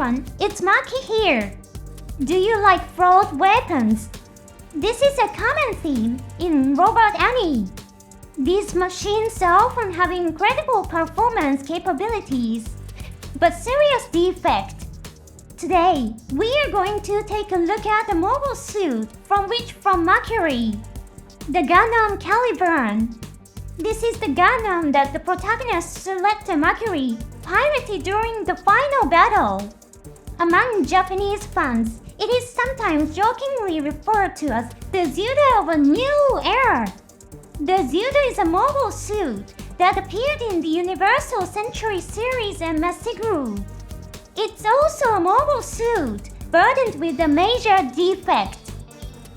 everyone, it's Maki here. Do you like fraud weapons? This is a common theme in robot anime. These machines often have incredible performance capabilities, but serious defect. Today, we are going to take a look at a mobile suit from Mercury, the Gundam CALIBARN. This is the Gundam that the protagonist Select Mercury piloted during the final battle. Among Japanese fans, it is sometimes jokingly referred to as the Zuda of a new era. The Zuda is a mobile suit that appeared in the Universal Century series and MERCURY. It's also a mobile suit burdened with a major defect.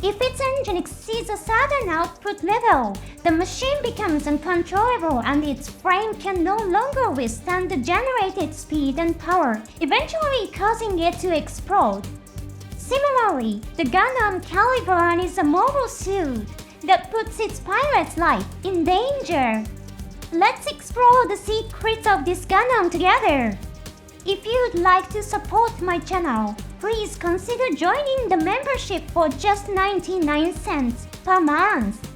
If its engine exceeds a certain output level, the machine becomes uncontrollable and its frame can no longer withstand the generated speed and power, eventually causing it to explode. Similarly, the Gundam CALIBARN is a mobile suit that puts its pilot's life in danger. Let's explore the secrets of this Gundam together. If you'd like to support my channel, please consider joining the membership for just 99 cents per month.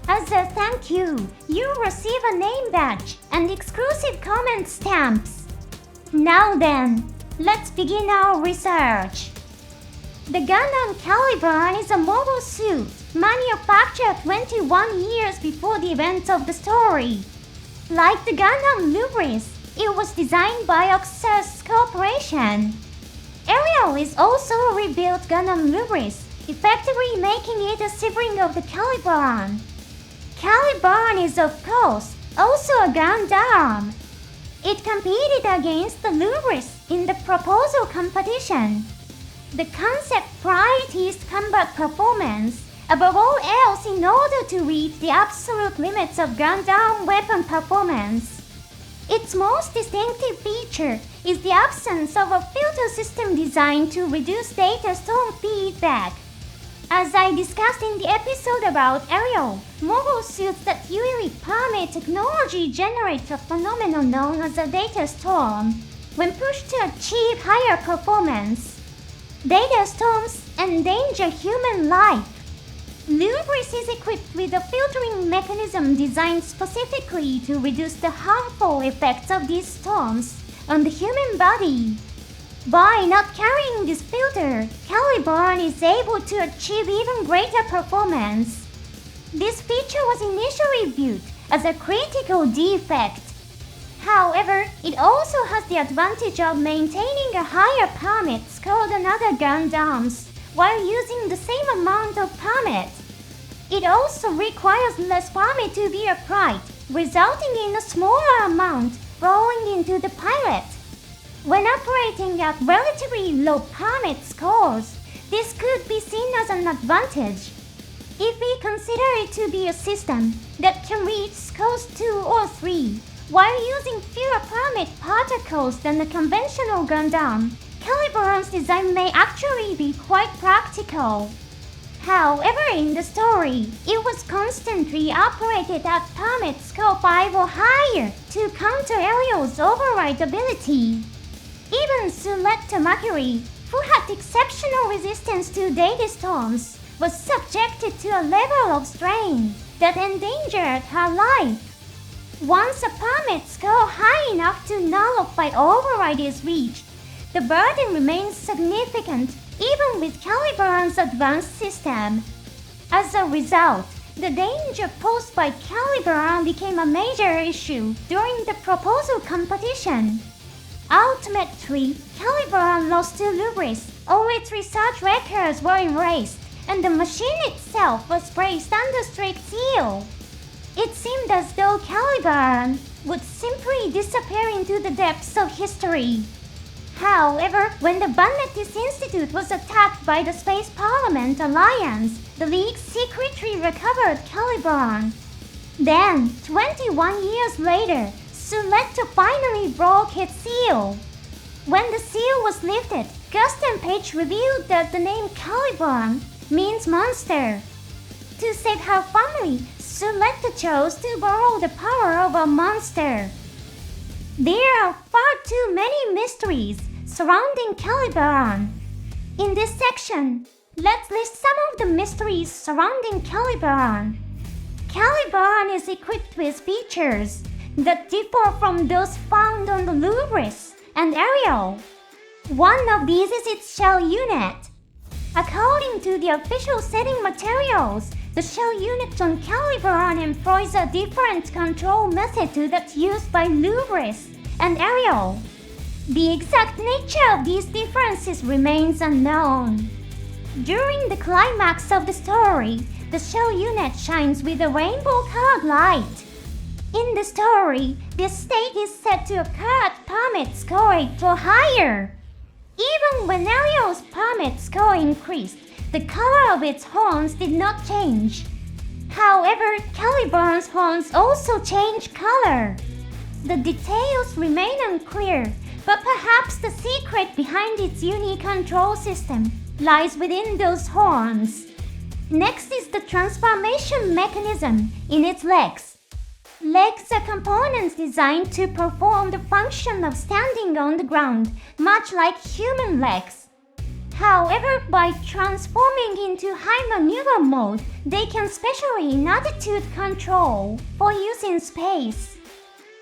As a thank you, you'll receive a name badge and exclusive comment stamps. Now then, let's begin our research. The Gundam CALIBARN is a mobile suit manufactured 21 years before the events of the story. Like the Gundam Lubris, it was designed by X-EX Corporation. Ariel is also a rebuilt Gundam Lubris, effectively making it a sibling of the CALIBARN. CALIBARN is, of course, also a Gundam. It competed against the Lubris in the proposal competition. The concept prioritized combat performance above all else in order to reach the absolute limits of Gundam weapon performance. Its most distinctive feature is the absence of a filter system designed to reduce data storm feedback. As I discussed in the episode about Ariel, mobile suits that usually permit technology generate a phenomenon known as a data storm when pushed to achieve higher performance. Data storms endanger human life. Lubris is equipped with a filtering mechanism designed specifically to reduce the harmful effects of these storms on the human body. By not carrying this filter, CALIBARN is able to achieve even greater performance. This feature was initially viewed as a critical defect. However, it also has the advantage of maintaining a higher permit score than other Gundams, while using the same amount of permit. It also requires less permit to be applied, resulting in a smaller amount rolling into the pilot. When operating at relatively low permit scores, this could be seen as an advantage. If we consider it to be a system that can reach scores 2 or 3, while using fewer permit particles than the conventional Gundam, CALIBARN's design may actually be quite practical. However, in the story, it was constantly operated at permit score 5 or higher to counter Ariel's override ability. Even Select Mercury, who had exceptional resistance to data storms, was subjected to a level of strain that endangered her life. Once a permit score high enough to nullify override is reached, the burden remains significant even with CALIBARN's advanced system. As a result, the danger posed by CALIBARN became a major issue during the proposal competition. Ultimately, CALIBARN lost to Lubris. All its research records were erased, and the machine itself was placed under strict seal. It seemed as though CALIBARN would simply disappear into the depths of history. However, when the Bannetis Institute was attacked by the Space Parliament Alliance, the League secretly recovered CALIBARN. Then, 21 years later, Select finally broke its seal. When the seal was lifted, Guston Page revealed that the name CALIBARN means monster. To save her family, Select chose to borrow the power of a monster. There are far too many mysteries, surrounding CALIBARN. In this section, let's list some of the mysteries surrounding CALIBARN. CALIBARN is equipped with features that differ from those found on the Louvres and Ariel. One of these is its shell unit. According to the official setting materials, the shell unit on CALIBARN employs a different control method to that used by Louvres and Ariel. The exact nature of these differences remains unknown. During the climax of the story, the shell unit shines with a rainbow-colored light. In the story, this state is said to occur at permit score 8 or higher. Even when Ariel's permit score increased, the color of its horns did not change. However, CALIBARN's horns also change color. The details remain unclear, but perhaps the secret behind its unique control system lies within those horns. Next is the transformation mechanism in its legs. Legs are components designed to perform the function of standing on the ground, much like human legs. However, by transforming into high maneuver mode, they can specially in attitude control for use in space.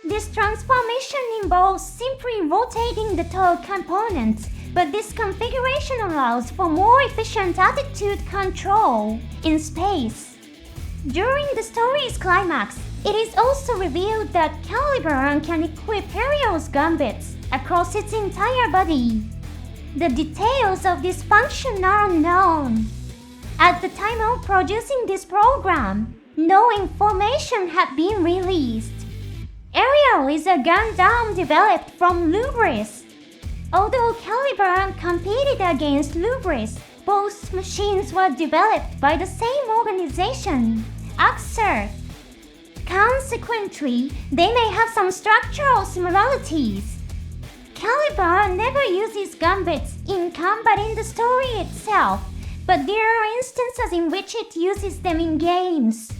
This transformation involves simply rotating the toe components, but this configuration allows for more efficient attitude control in space. During the story's climax, it is also revealed that CALIBARN can equip Ariel's gambits across its entire body. The details of this function are unknown. At the time of producing this program, no information had been released. Ariel is a Gundam developed from Louvres. Although CALIBARN competed against Louvres, both machines were developed by the same organization, X-EX01. Consequently, they may have some structural similarities. CALIBARN never uses gambits in combat in the story itself, but there are instances in which it uses them in games.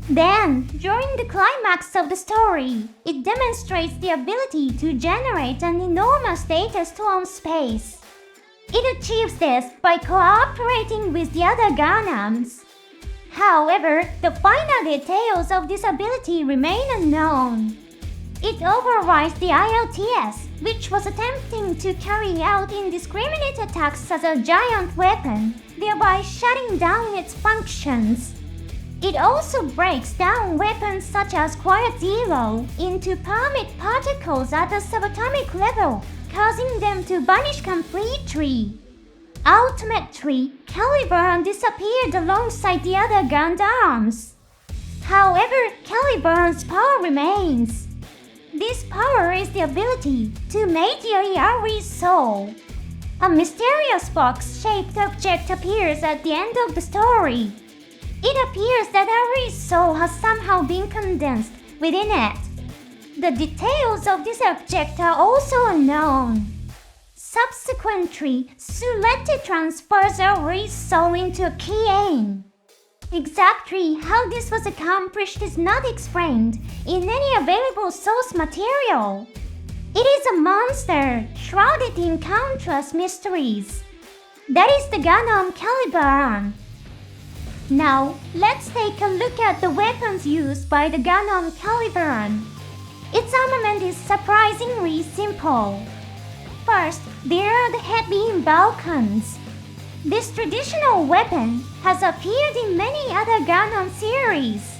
Then, during the climax of the story, it demonstrates the ability to generate an enormous data storm space. It achieves this by cooperating with the other Gundams. However, the final details of this ability remain unknown. It overrides the ILTS, which was attempting to carry out indiscriminate attacks as a giant weapon, thereby shutting down its functions. It also breaks down weapons such as Quiet Zero into permit particles at the subatomic level, causing them to vanish completely. Ultimately, CALIBARN disappeared alongside the other Gundams. However, CALIBARN's power remains. This power is the ability to mediate Ari's soul. A mysterious box-shaped object appears at the end of the story. It appears that Ari's soul has somehow been condensed within it. The details of this object are also unknown. Subsequently, Sulette transfers Ari's soul into a key. Exactly how this was accomplished is not explained in any available source material. It is a monster shrouded in countless mysteries. That is the Gundam CALIBARN. Now, let's take a look at the weapons used by the Gundam CALIBARN. Its armament is surprisingly simple. First, there are the head-beam Balkans. This traditional weapon has appeared in many other Gundam series.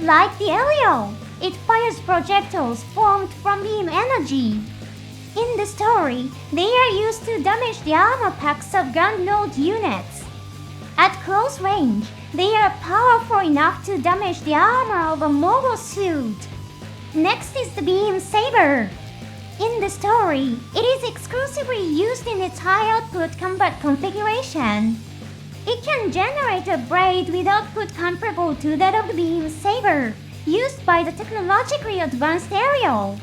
Like the Ariel, it fires projectiles formed from beam energy. In the story, they are used to damage the armor packs of gun-load units. At close range, they are powerful enough to damage the armor of a mobile suit. Next is the beam saber. In the story, it is exclusively used in its high-output combat configuration. It can generate a blade with output comparable to that of the beam saber, used by the technologically advanced Ariel.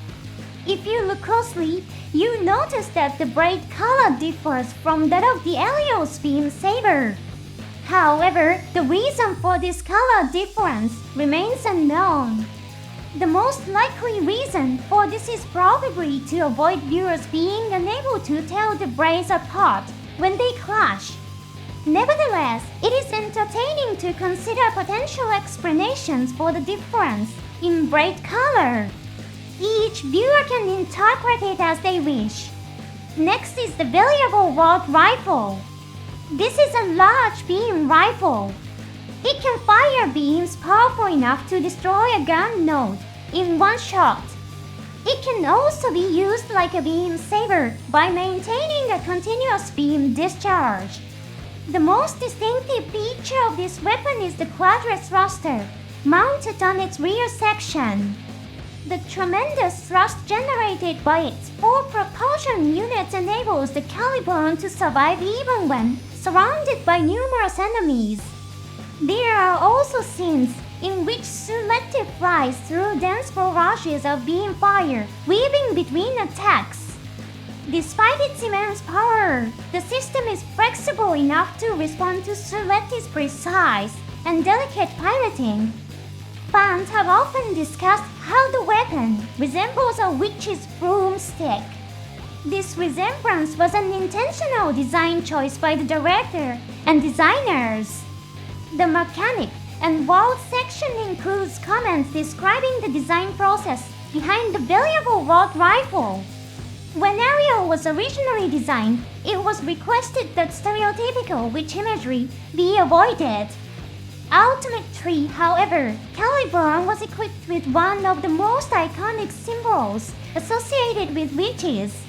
If you look closely, you notice that the blade color differs from that of the Ariel's beam saber. However, the reason for this color difference remains unknown. The most likely reason for this is probably to avoid viewers being unable to tell the braids apart when they clash. Nevertheless, it is entertaining to consider potential explanations for the difference in braid color. Each viewer can interpret it as they wish. Next is the variable rod rifle. This is a large beam rifle. It can fire beams powerful enough to destroy a gun node in one shot. It can also be used like a beam saber by maintaining a continuous beam discharge. The most distinctive feature of this weapon is the quadrat thruster, mounted on its rear section. The tremendous thrust generated by its 4 propulsion units enables the CALIBARN to survive even when surrounded by numerous enemies. There are also scenes in which Selective flies through dense barrages of beam fire, weaving between attacks. Despite its immense power, the system is flexible enough to respond to Selective's precise and delicate piloting. Fans have often discussed how the weapon resembles a witch's broomstick. This resemblance was an intentional design choice by the director and designers. The mechanic and world section includes comments describing the design process behind the variable rod rifle. When Ariel was originally designed, it was requested that stereotypical witch imagery be avoided. Ultimately, however, CALIBARN was equipped with one of the most iconic symbols associated with witches.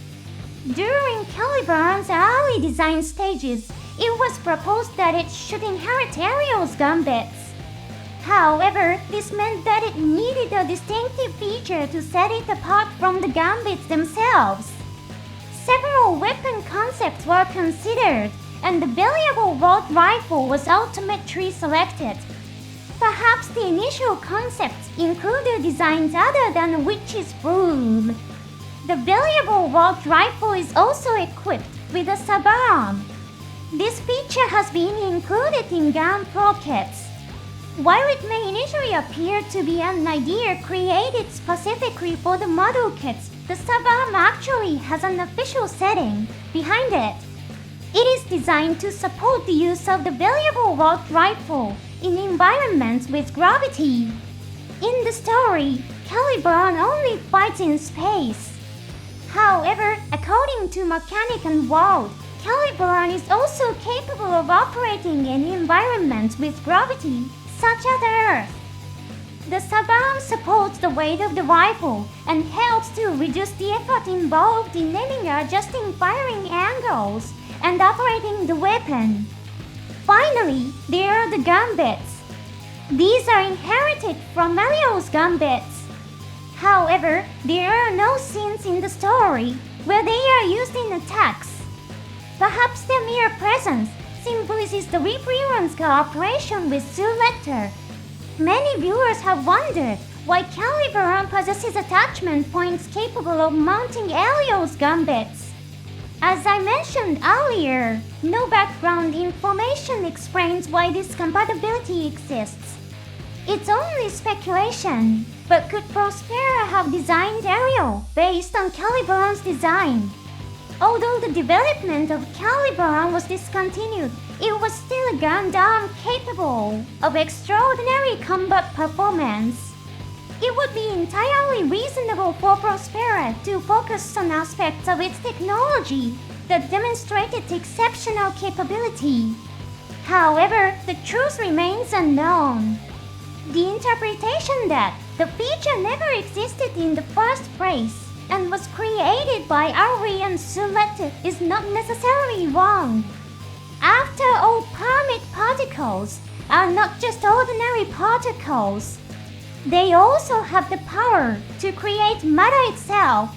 During CALIBARN's early design stages, it was proposed that it should inherit Ariel's gambits. However, this meant that it needed a distinctive feature to set it apart from the gambits themselves. Several weapon concepts were considered, and the variable rod rifle was ultimately selected. Perhaps the initial concepts included designs other than a witch's broom. The variable rod rifle is also equipped with a subarm. This feature has been included in gun pro kits. While it may initially appear to be an idea created specifically for the model kits, the subarm actually has an official setting behind it. It is designed to support the use of the variable rod rifle in environments with gravity. In the story, CALIBARN only fights in space. However, according to Mechanic and World, CALIBARN is also capable of operating in environments with gravity, such as Earth. The subarm supports the weight of the rifle and helps to reduce the effort involved in aiming, adjusting firing angles, and operating the weapon. Finally, there are the gambits. These are inherited from Mario's gambits. However, there are no scenes in the story where they are used in attacks. Perhaps their mere presence symbolizes the reference cooperation with Selector. Many viewers have wondered why CALIBARN possesses attachment points capable of mounting Ariel's gambits. As I mentioned earlier, no background information explains why this compatibility exists. It's only speculation, but could Prospera have designed Ariel based on CALIBARN's design? Although the development of CALIBARN was discontinued, it was still a Gundam capable of extraordinary combat performance. It would be entirely reasonable for Prospera to focus on aspects of its technology that demonstrated exceptional capability. However, the truth remains unknown. The interpretation that the feature never existed in the first place and was created by Ari and Selective is not necessarily wrong. After all, permit particles are not just ordinary particles. They also have the power to create matter itself.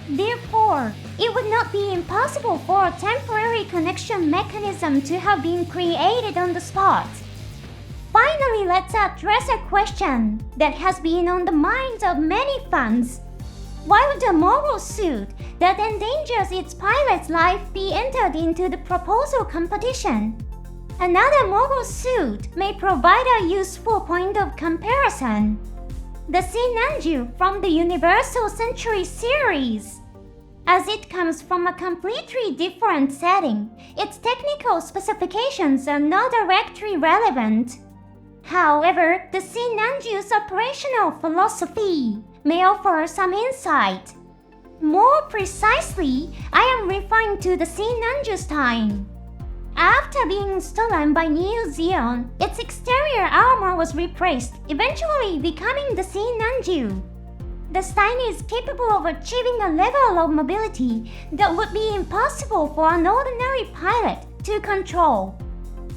Therefore, it would not be impossible for a temporary connection mechanism to have been created on the spot. Finally, let's address a question that has been on the minds of many fans. Why would a mobile suit that endangers its pilot's life be entered into the proposal competition? Another mobile suit may provide a useful point of comparison. the Sinanju from the Universal Century series. As it comes from a completely different setting, its technical specifications are not directly relevant. However, the Sinanju's operational philosophy may offer some insight. More precisely, I am referring to the Sinanju Stein. After being stolen by Neo Zeon, its exterior armor was replaced, eventually becoming the Sinanju. The Stein is capable of achieving a level of mobility that would be impossible for an ordinary pilot to control.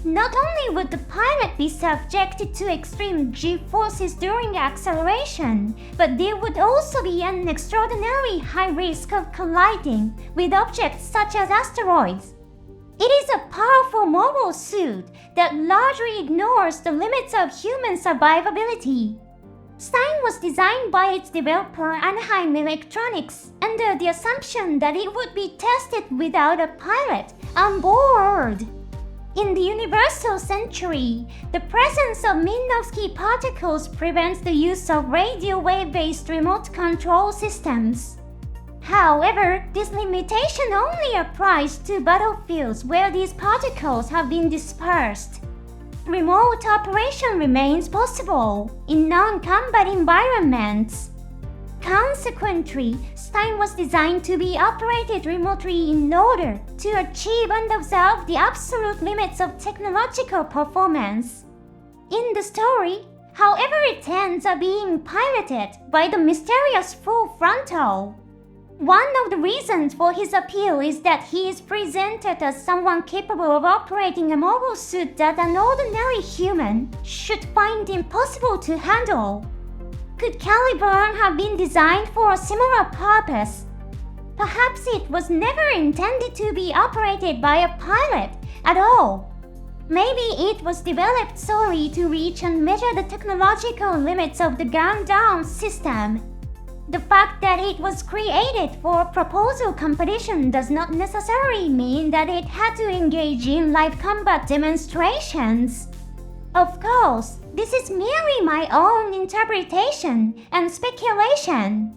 Not only would the pilot be subjected to extreme G-forces during acceleration, but there would also be an extraordinarily high risk of colliding with objects such as asteroids. It is a powerful mobile suit that largely ignores the limits of human survivability. Stein was designed by its developer Anaheim Electronics under the assumption that it would be tested without a pilot on board. In the Universal Century, the presence of Minkowski particles prevents the use of radio wave-based remote control systems. However, this limitation only applies to battlefields where these particles have been dispersed. Remote operation remains possible in non-combat environments. Consequently, Stein was designed to be operated remotely in order to achieve and observe the absolute limits of technological performance. In the story, however, it ends up being piloted by the mysterious Full Frontal. One of the reasons for his appeal is that he is presented as someone capable of operating a mobile suit that an ordinary human should find impossible to handle. Could CALIBARN have been designed for a similar purpose? Perhaps it was never intended to be operated by a pilot at all. Maybe it was developed solely to reach and measure the technological limits of the Gundam system. The fact that it was created for a proposal competition does not necessarily mean that it had to engage in live combat demonstrations. Of course, this is merely my own interpretation and speculation.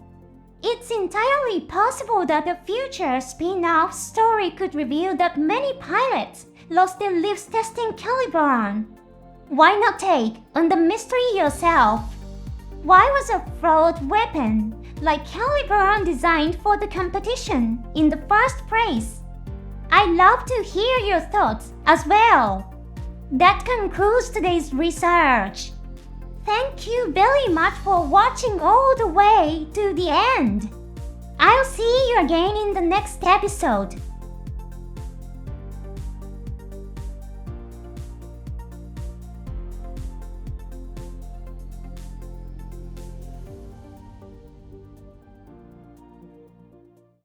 It's entirely possible that a future spin-off story could reveal that many pilots lost their lives testing CALIBARN. Why not take on the mystery yourself? Why was a fraud weapon like CALIBARN designed for the competition in the first place? I'd love to hear your thoughts as well. That concludes today's research. Thank you very much for watching all the way to the end. I'll see you again in the next episode.